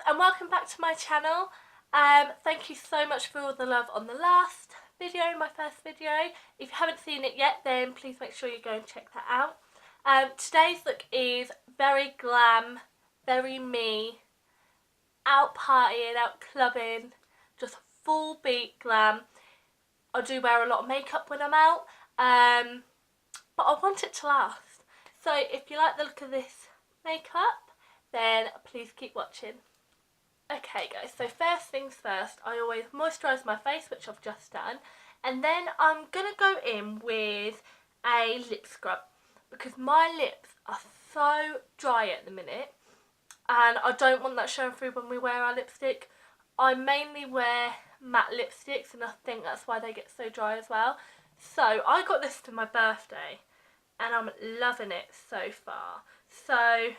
and welcome back to my channel. Thank you so much for all the love on the last video, my first video. If you haven't seen it yet, then please make sure you go and check that out. Today's look is very glam, very me, out partying, out clubbing, just full beat glam. I do wear a lot of makeup when I'm out, but I want it to last. So if you like the look of this makeup, then please keep watching. Okay guys, so first things first, I always moisturise my face, which I've just done, and then I'm going to go in with a lip scrub because my lips are so dry at the minute and I don't want that showing through when we wear our lipstick. I mainly wear matte lipsticks and I think that's why they get so dry as well. So I got this for my birthday and I'm loving it so far. So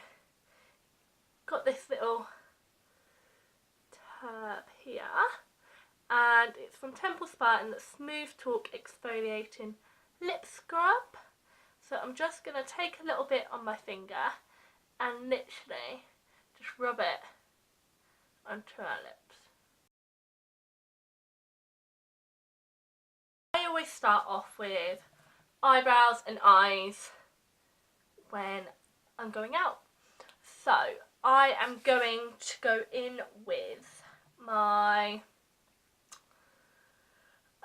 got this little tub here and it's from Temple Spa and the Smooth Talk Exfoliating Lip Scrub. So I'm just going to take a little bit on my finger and literally just rub it onto our lips. I always start off with eyebrows and eyes when I'm going out. So I am going to go in with my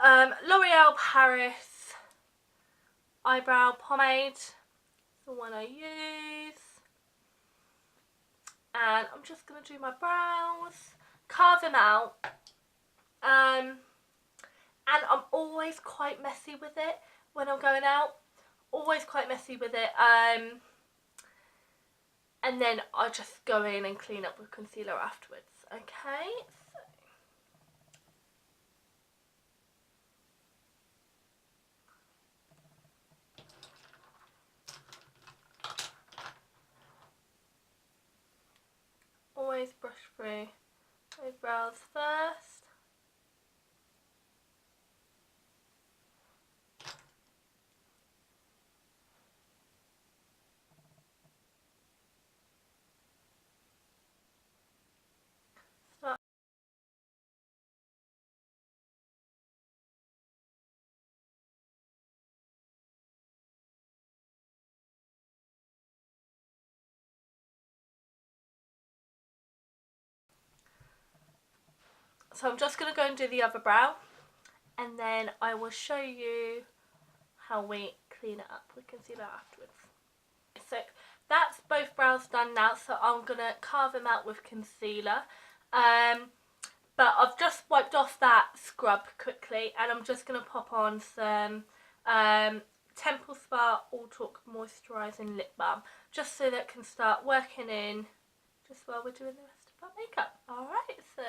L'Oreal Paris eyebrow pomade, the one I use, and I'm just going to do my brows, carve them out, and I'm always quite messy with it when I'm going out, always quite messy with it, and then I just go in and clean up with concealer afterwards, okay? Always brush through my brows first. So I'm just going to go and do the other brow and then I will show you how we clean it up with concealer afterwards. So that's both brows done now, so I'm going to carve them out with concealer. But I've just wiped off that scrub quickly and I'm just going to pop on some Temple Spa All Talk Moisturising Lip Balm just so that it can start working in just while we're doing the rest of our makeup. Alright, so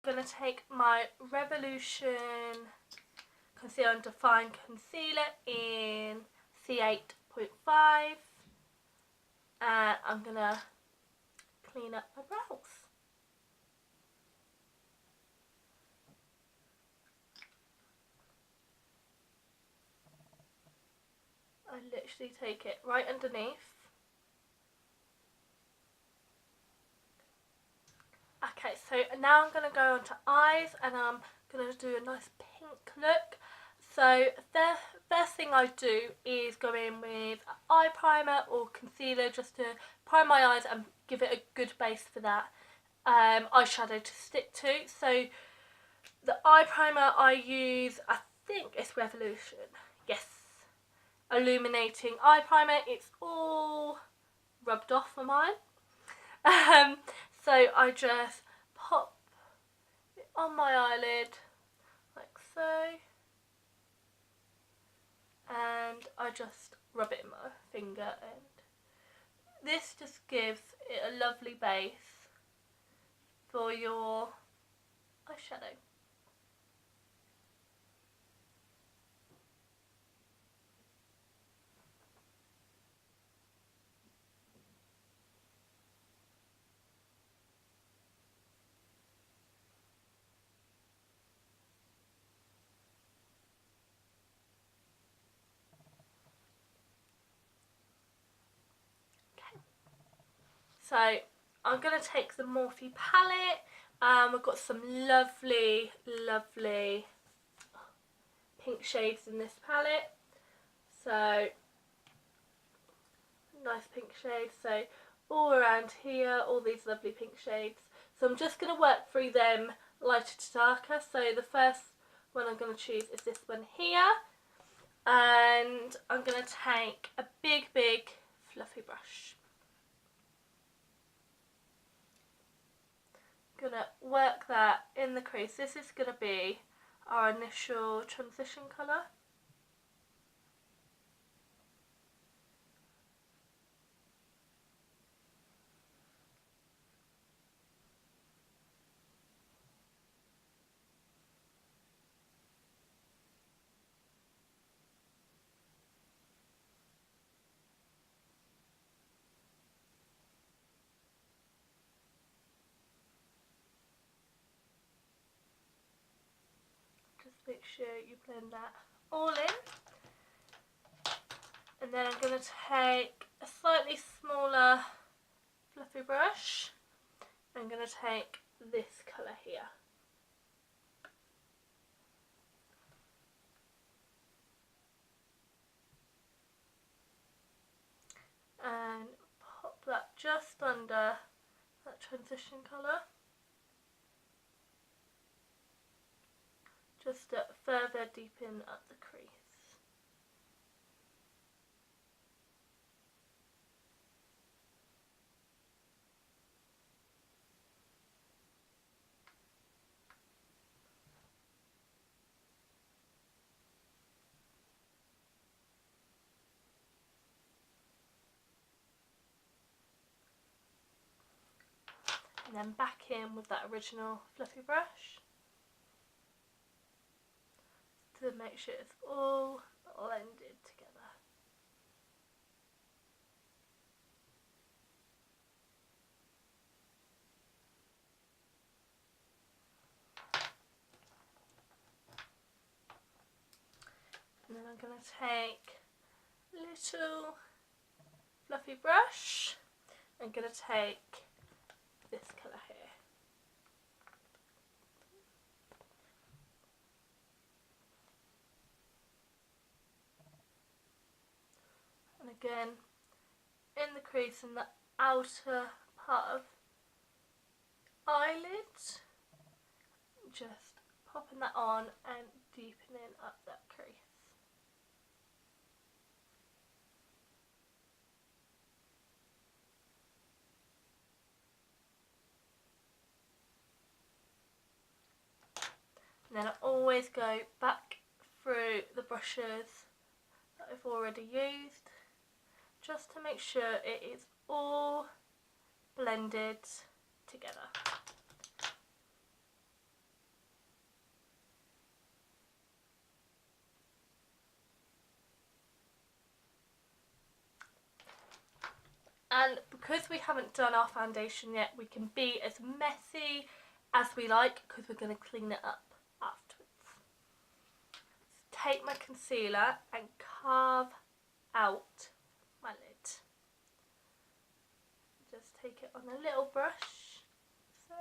I'm going to take my Revoulution Conceal and Define Concealer in C8.5 and I'm going to clean up my brows. I literally take it right underneath. Okay, so now I'm going to go on to eyes and I'm going to do a nice pink look. So the first thing I do is go in with eye primer or concealer just to prime my eyes and give it a good base for that eyeshadow to stick to. So the eye primer I use, I think it's Revolution. Yes. Illuminating eye primer. It's all rubbed off for mine. So I just pop it on my eyelid like so and I just rub it in my finger and this just gives it a lovely base for your eyeshadow. So I'm going to take the Morphe palette. We've got some lovely, lovely pink shades in this palette. So, nice pink shades. So, all around here, all these lovely pink shades. So I'm just going to work through them lighter to darker. So the first one I'm going to choose is this one here. And I'm going to take a big, big fluffy brush. I'm going to work that in the crease. This is going to be our initial transition colour. Just make sure you blend that all in. And then I'm going to take a slightly smaller fluffy brush. I'm going to take this colour here. And pop that just under that transition colour. Just to further deepen up the crease. And then back in with that original fluffy brush to make sure it's all blended together. And then I'm going to take a little fluffy brush. I'm going to take this colour here. And again, in the crease in the outer part of the eyelid, just popping that on and deepening up that crease. And then I always go back through the brushes that I've already used, just to make sure it is all blended together. And because we haven't done our foundation yet, we can be as messy as we like because we're going to clean it up afterwards. So take my concealer and carve out my lid. Just take it on a little brush, so.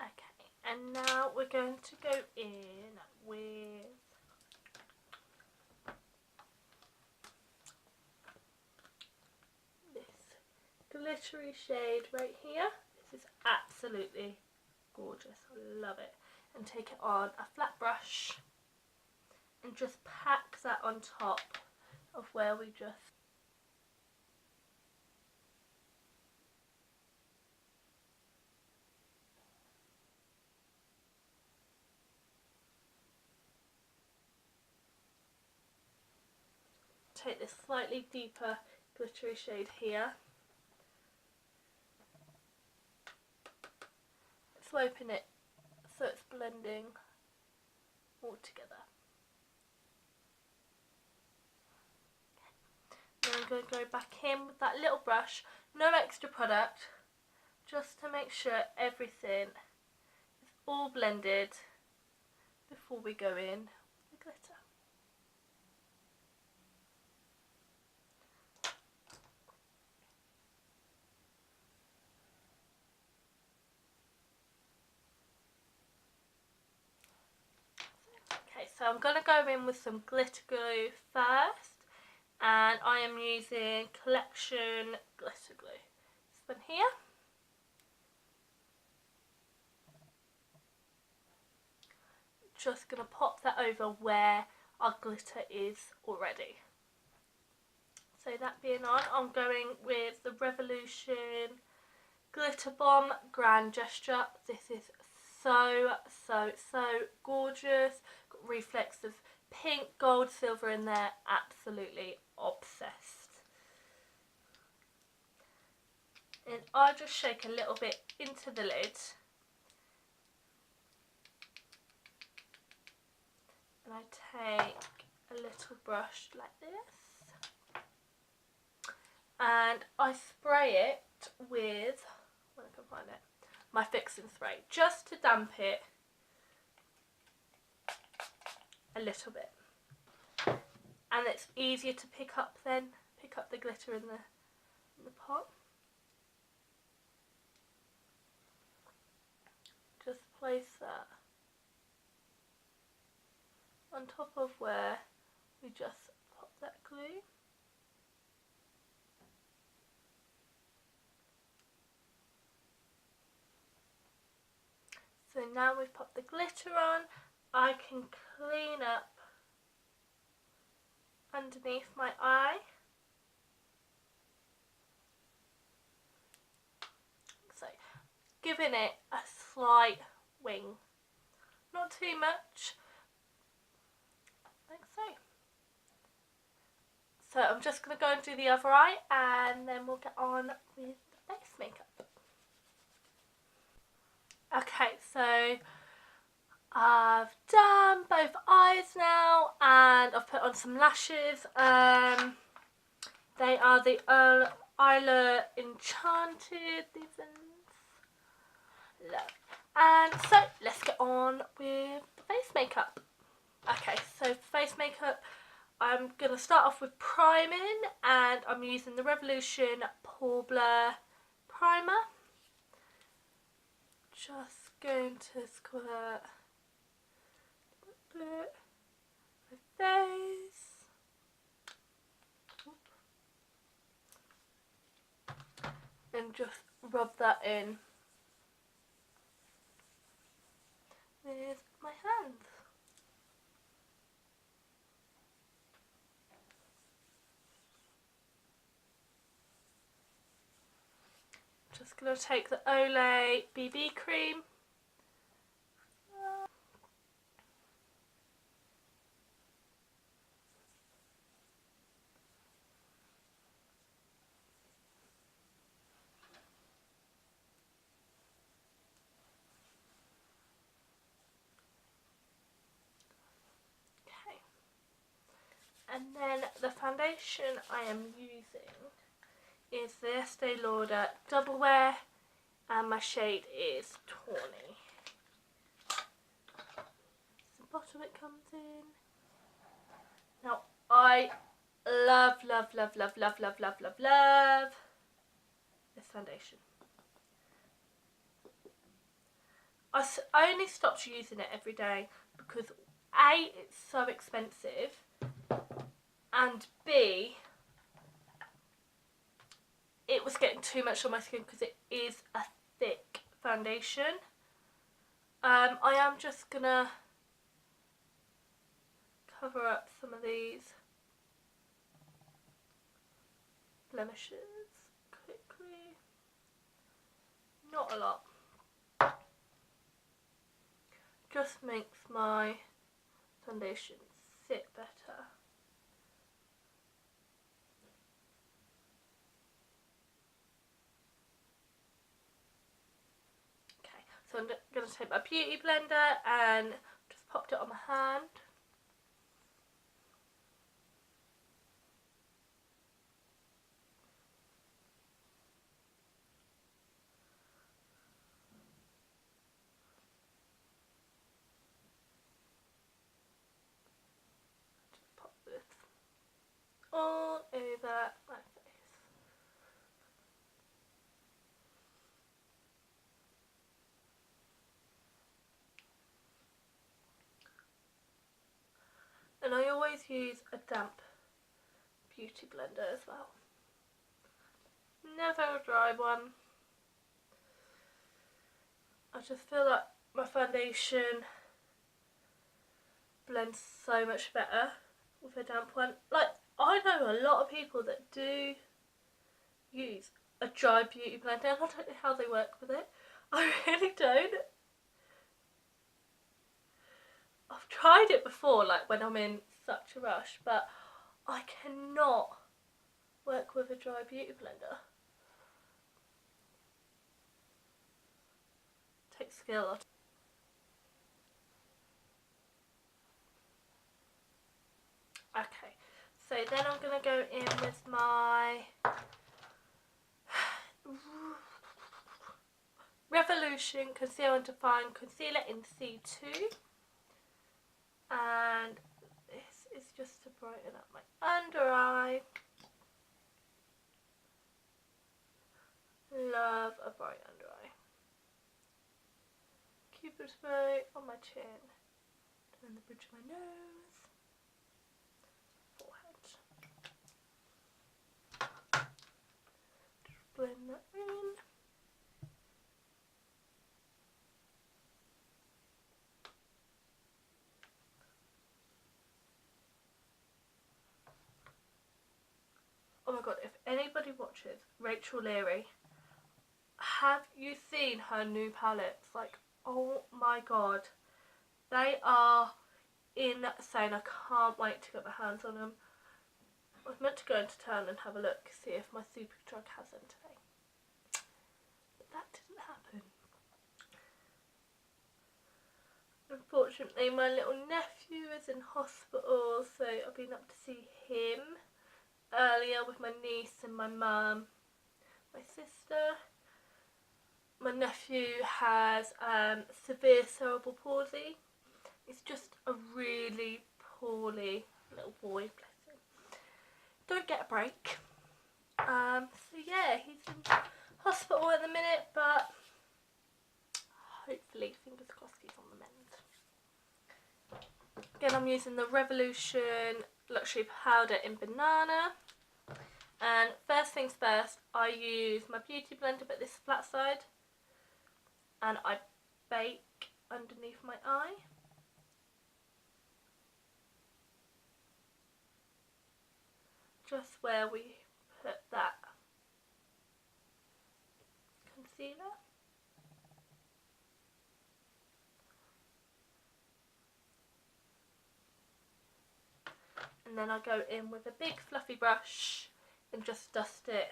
Okay, and now we're going to go in with this glittery shade right here. This is absolutely gorgeous. I love it. and take it on a flat brush and just pack that on top of where we just take this slightly deeper glittery shade here. Open it so it's blending all together. Then I'm going to go back in with that little brush, no extra product, just to make sure everything is all blended before we go in with the glitter. Okay, so I'm going to go in with some glitter glue first, and I am using Collection glitter glue. This one here. Just going to pop that over where our glitter is already. So that being on, I'm going with the Revoulution Glitter Bomb Grand Gesture. This is so gorgeous. Got reflex of pink, gold, silver in there. Absolutely obsessed. And I'll just shake a little bit into the lid. And I take a little brush like this. And I spray it with, when I can find it, my fixing spray, just to damp it a little bit. And it's easier to pick up then, pick up the glitter in the pot. Just place that on top of where we just pop that glue. So now we've popped the glitter on, I can clean up underneath my eye. So giving it a slight wing, not too much, like so. So I'm just going to go and do the other eye, and then we'll get on with the face makeup. Okay, so I've done both eyes now, and I've put on some lashes. They are the Eylure Enchanted. These ones. Love. And so let's get on with the face makeup. Okay, so for face makeup, I'm going to start off with priming, and I'm using the Revoulution Pore Blur Primer. Just going to squirt my face. And just rub that in with my hands. Just going to take the Olay BB cream. Okay. And then the foundation I am using is the Estee Lauder Double Wear, and my shade is Tawny. The bottom it comes in. Now I love this foundation. I only stopped using it every day because A, it's so expensive, and B, it was getting too much on my skin because it is a thick foundation. I am just gonna cover up some of these blemishes quickly. Not a lot. Just makes my foundation sit better. Okay, so I'm going to take my beauty blender and just popped it on my hand. Just pop this all over my face. And I always use a damp beauty blender as well. Never a dry one. I just feel like my foundation blends so much better with a damp one. Like, I know a lot of people that do use a dry beauty blender and I don't know how they work with it. I really don't. I've tried it before, like when I'm in such a rush, but I cannot work with a dry beauty blender. Takes skill. Okay, so then I'm going to go in with my Revolution Conceal and Define Concealer in C2. And this is just to brighten up my under eye. Love a bright under eye. Cupid's bow on my chin, down the bridge of my nose, forehead. Just blend that in. Oh my god, if anybody watches Rachel Leary, have you seen her new palettes? Like, oh my god, they are insane. I can't wait to get my hands on them. I was meant to go into town and have a look, see if my Superdrug has them today, but that didn't happen. Unfortunately, my little nephew is in hospital, so I've been up to see him earlier with my niece and my mum, my sister. My nephew has severe cerebral palsy. He's just a really poorly little boy, bless him. Don't get a break. So yeah, he's in hospital at the minute, but hopefully, fingers crossed, he's on the mend. Again, I'm using the Revoulution Luxury Powder in Banana. And first things first, I use my beauty blender, but this flat side, and I bake underneath my eye. Just where we put that concealer. And then I go in with a big fluffy brush and just dust it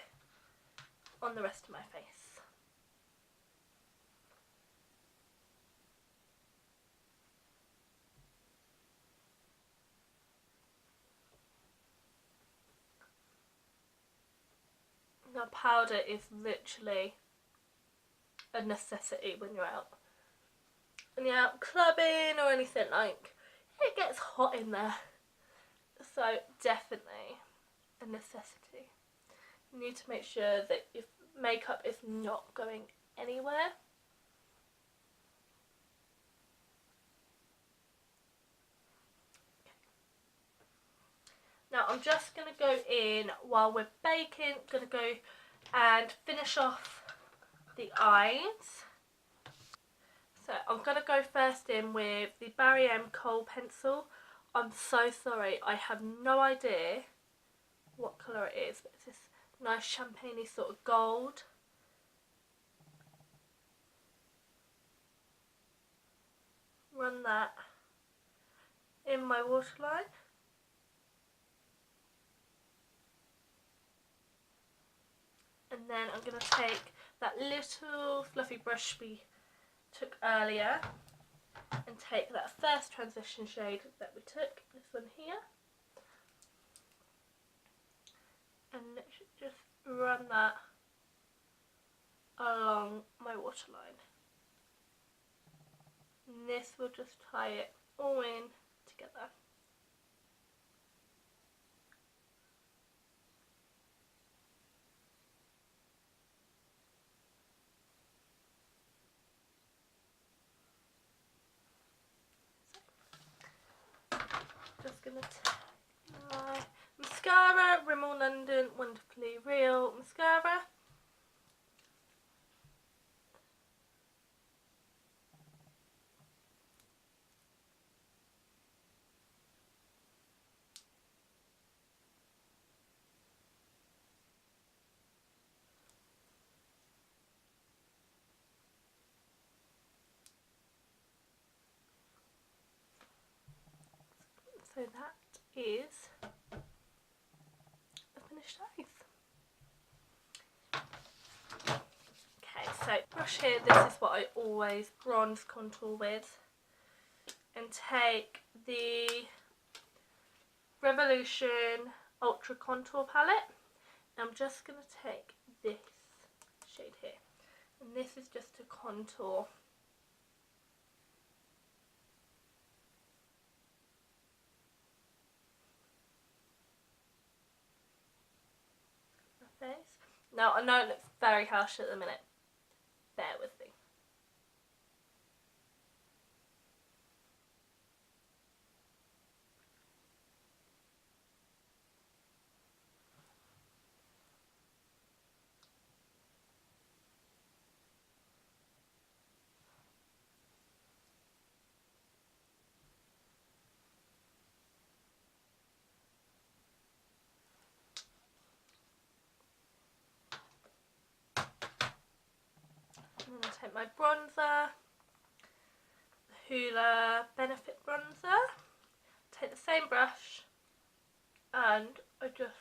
on the rest of my face. Now, powder is literally a necessity when you're out. When you're out clubbing or anything, like, it gets hot in there. So definitely a necessity. You need to make sure that your makeup is not going anywhere. Now I'm just going to go in while we're baking, going to go and finish off the eyes. So I'm going to go first in with the Barry M Kohl pencil. I'm so sorry, I have no idea what colour it is, but it's this nice champagne-y sort of gold. Run that in my waterline. And then I'm going to take that little fluffy brush we took earlier and take that first transition shade that we took, this one here, and just run that along my waterline. And this will just tie it all in together. Just going to take my mascara, Rimmel London Wonderfully Real mascara. So that is the finished face. Okay, so brush here, this is what I always bronze contour with. And take the Revoulution Ultra Contour Palette. I'm just going to take this shade here. And this is just to contour my face. Now, I know it looks very harsh at the minute. Bear with me. I'm going to take my bronzer, the Hoola Benefit Bronzer. Take the same brush and I just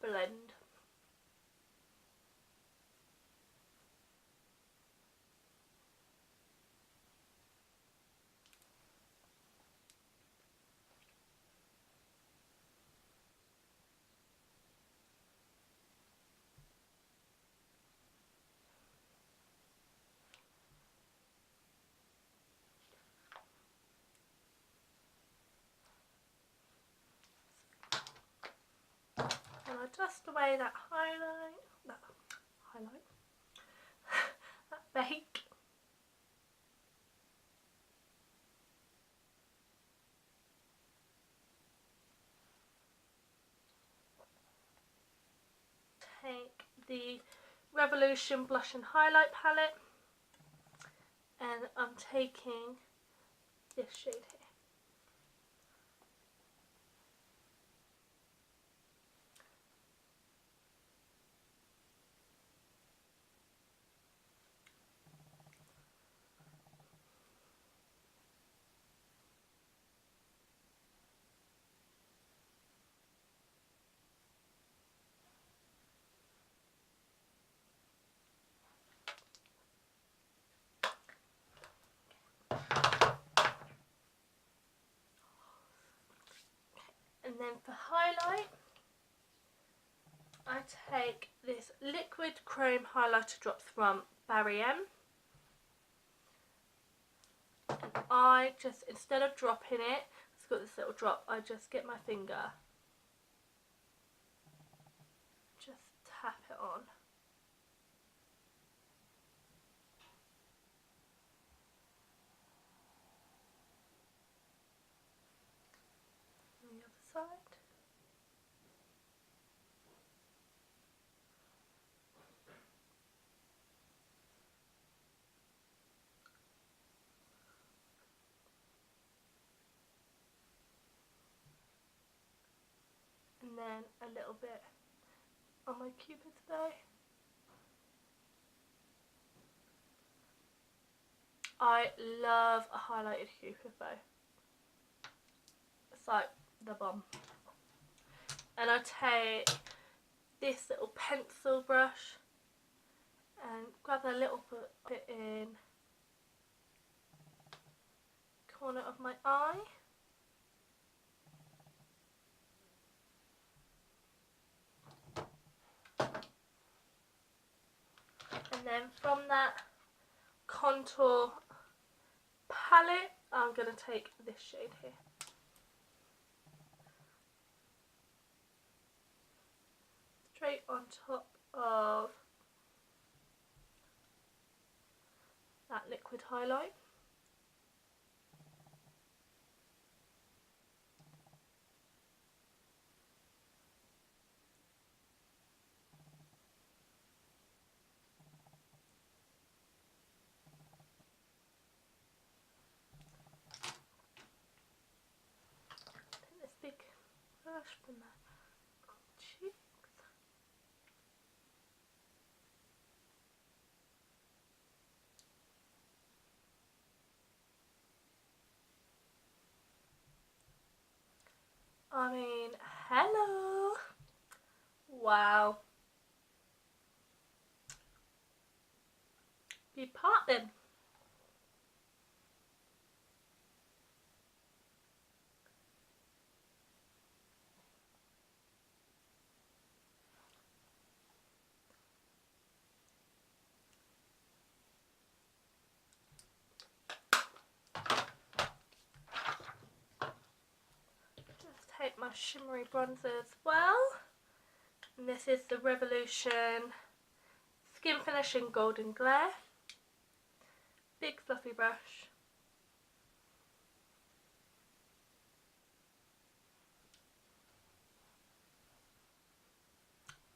blend. And I dust away that highlight, that bake. Take the Revoulution Blush and Highlight Palette and I'm taking this shade here. And then for highlight, I take this liquid chrome highlighter drops from Barry M. And I just, instead of dropping it, it's got this little drop, I just get my finger, just tap it on. On the other side. then a little bit on my Cupid's bow. I love a highlighted Cupid bow. It's like the bomb. And I take this little pencil brush and grab a little bit in the corner of my eye. And then from that contour palette, I'm going to take this shade here. Straight on top of that liquid highlight. Take this big brush from the cheeks. I mean, hello! Wow. Be part then. Just take my shimmery bronzer as well. And this is the Revoulution Skin Finishing Golden Glare. Big fluffy brush.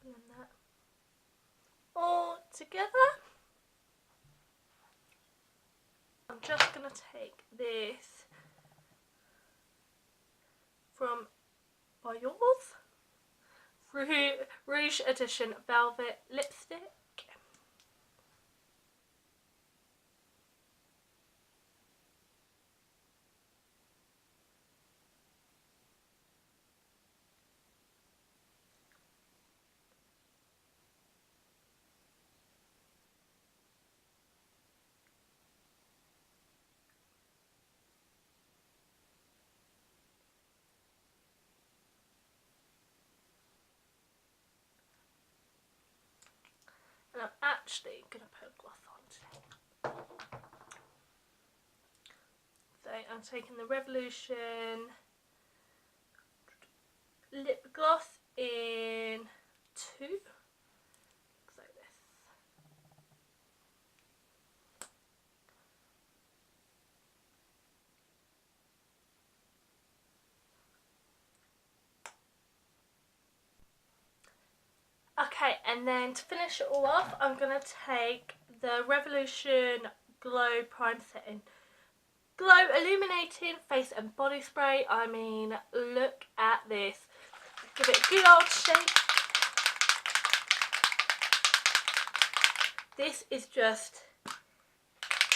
Blend that all together. I'm just going to take this from Biours Rouge Edition Velvet Lipstick. And I'm actually going to put gloss on today. So I'm taking the Revoulution lip gloss in 2. Looks like this. Okay, and then to finish it all off, I'm going to take the Revoulution Glow Prime Setting Glow Illuminating Face and Body Spray. I mean, look at this. Give it a good old shake. This is just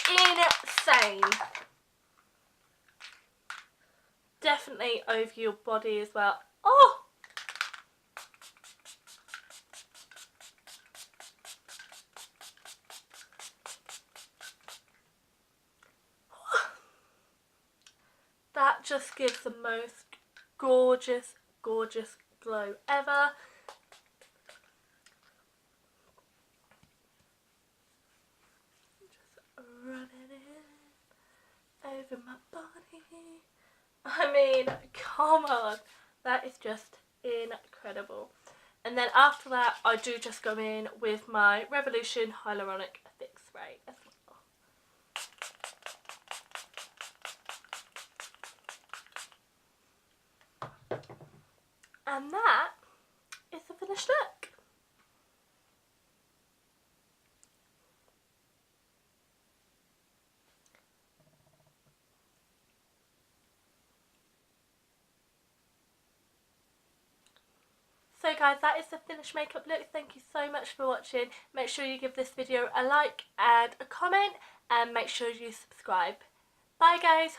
insane. Definitely over your body as well. Oh! That just gives the most gorgeous, gorgeous glow ever. Just run it in over my body. I mean, come on. That is just incredible. And then after that, I do just go in with my Revoulution Hyaluronic Thick Spray as well. And that is the finished look. So guys, that is the finished makeup look. Thank you so much for watching. Make sure you give this video a like and a comment, and make sure you subscribe. Bye guys.